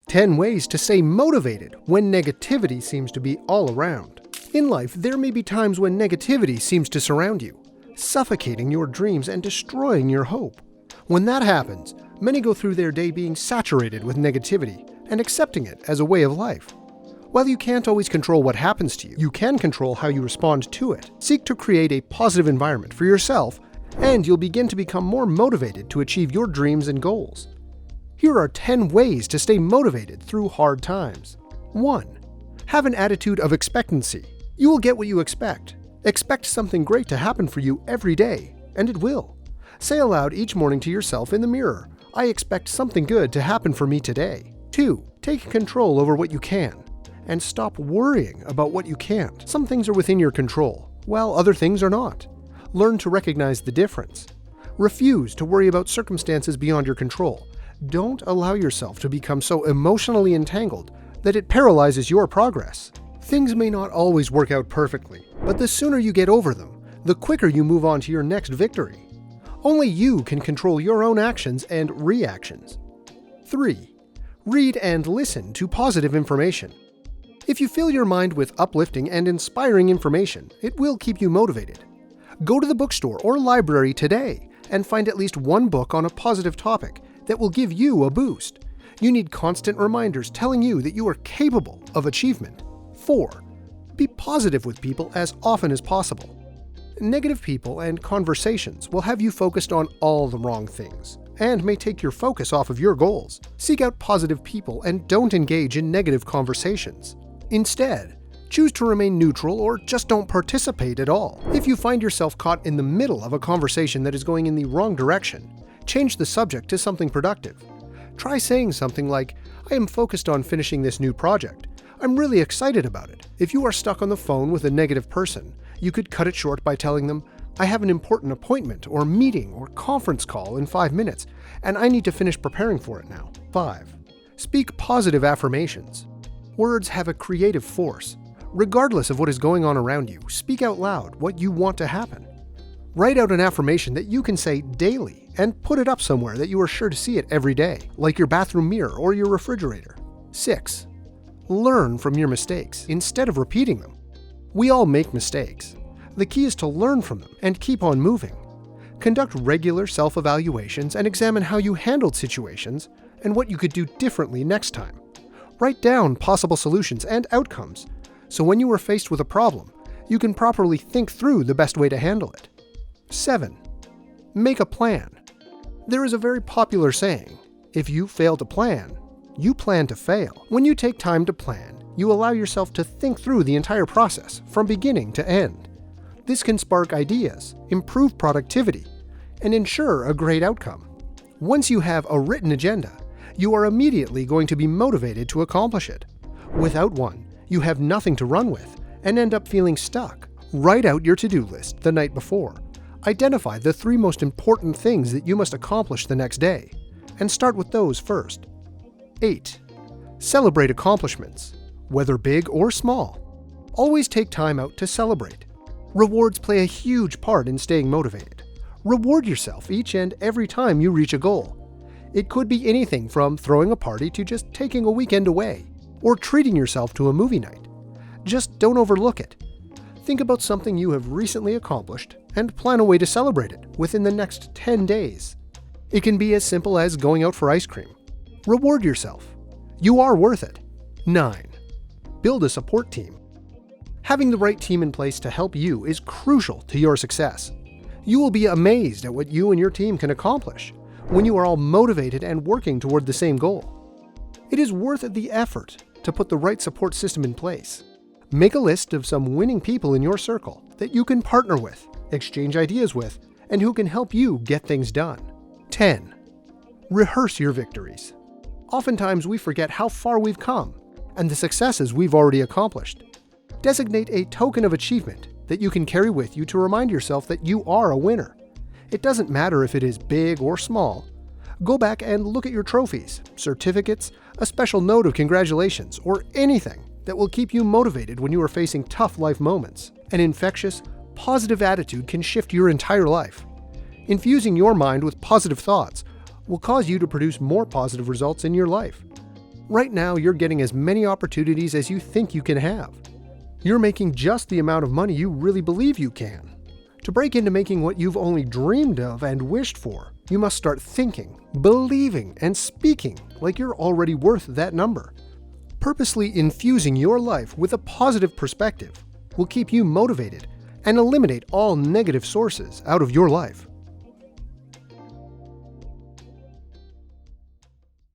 10 ways to stay motivated when negativity seems to be all around. In life, there may be times when negativity seems to surround you, suffocating your dreams and destroying your hope. When that happens, many go through their day being saturated with negativity and accepting it as a way of life. While you can't always control what happens to you, you can control how you respond to it. Seek to create a positive environment for yourself, and you'll begin to become more motivated to achieve your dreams and goals. Here are 10 ways to stay motivated through hard times. 1. Have an attitude of expectancy. You will get what you expect. Expect something great to happen for you every day, and it will. Say aloud each morning to yourself in the mirror, "I expect something good to happen for me today." 2. Take control over what you can, and stop worrying about what you can't. Some things are within your control, while other things are not. Learn to recognize the difference. Refuse to worry about circumstances beyond your control. Don't allow yourself to become so emotionally entangled that it paralyzes your progress. Things may not always work out perfectly, but the sooner you get over them, the quicker you move on to your next victory. Only you can control your own actions and reactions. 3. Read and listen to positive information. If you fill your mind with uplifting and inspiring information, it will keep you motivated. Go to the bookstore or library today and find at least one book on a positive topic that will give you a boost. You need constant reminders telling you that you are capable of achievement. 4. Be positive with people as often as possible. Negative people and conversations will have you focused on all the wrong things and may take your focus off of your goals. Seek out positive people and don't engage in negative conversations. Instead, choose to remain neutral or just don't participate at all. If you find yourself caught in the middle of a conversation that is going in the wrong direction, change the subject to something productive. Try saying something like, "I am focused on finishing this new project. I'm really excited about it." If you are stuck on the phone with a negative person, you could cut it short by telling them, "I have an important appointment or meeting or conference call in 5 minutes, and I need to finish preparing for it now." 5. Speak positive affirmations. Words have a creative force. Regardless of what is going on around you, speak out loud what you want to happen. Write out an affirmation that you can say daily and put it up somewhere that you are sure to see it every day, like your bathroom mirror or your refrigerator. 6. Learn from your mistakes instead of repeating them. We all make mistakes. The key is to learn from them and keep on moving. Conduct regular self-evaluations and examine how you handled situations and what you could do differently next time. Write down possible solutions and outcomes, so when you are faced with a problem, you can properly think through the best way to handle it. 7. Make a plan. There is a very popular saying, "If you fail to plan, you plan to fail." When you take time to plan, you allow yourself to think through the entire process from beginning to end. This can spark ideas, improve productivity, and ensure a great outcome. Once you have a written agenda, you are immediately going to be motivated to accomplish it. Without one, you have nothing to run with and end up feeling stuck. Write out your to-do list the night before. Identify the 3 most important things that you must accomplish the next day, and start with those first. 8. Celebrate accomplishments, whether big or small. Always take time out to celebrate. Rewards play a huge part in staying motivated. Reward yourself each and every time you reach a goal. It could be anything from throwing a party to just taking a weekend away, or treating yourself to a movie night. Just don't overlook it. Think about something you have recently accomplished and plan a way to celebrate it within the next 10 days. It can be as simple as going out for ice cream. Reward yourself. You are worth it. 9. Build a support team. Having the right team in place to help you is crucial to your success. You will be amazed at what you and your team can accomplish when you are all motivated and working toward the same goal. It is worth the effort to put the right support system in place. Make a list of some winning people in your circle that you can partner with, exchange ideas with, and who can help you get things done. 10. Rehearse your victories. Oftentimes we forget how far we've come and the successes we've already accomplished. Designate a token of achievement that you can carry with you to remind yourself that you are a winner. It doesn't matter if it is big or small. Go back and look at your trophies, certificates, a special note of congratulations, or anything that will keep you motivated when you are facing tough life moments. An infectious, positive attitude can shift your entire life. Infusing your mind with positive thoughts will cause you to produce more positive results in your life. Right now, you're getting as many opportunities as you think you can have. You're making just the amount of money you really believe you can. To break into making what you've only dreamed of and wished for, you must start thinking, believing, and speaking like you're already worth that number. Purposely infusing your life with a positive perspective will keep you motivated and eliminate all negative sources out of your life.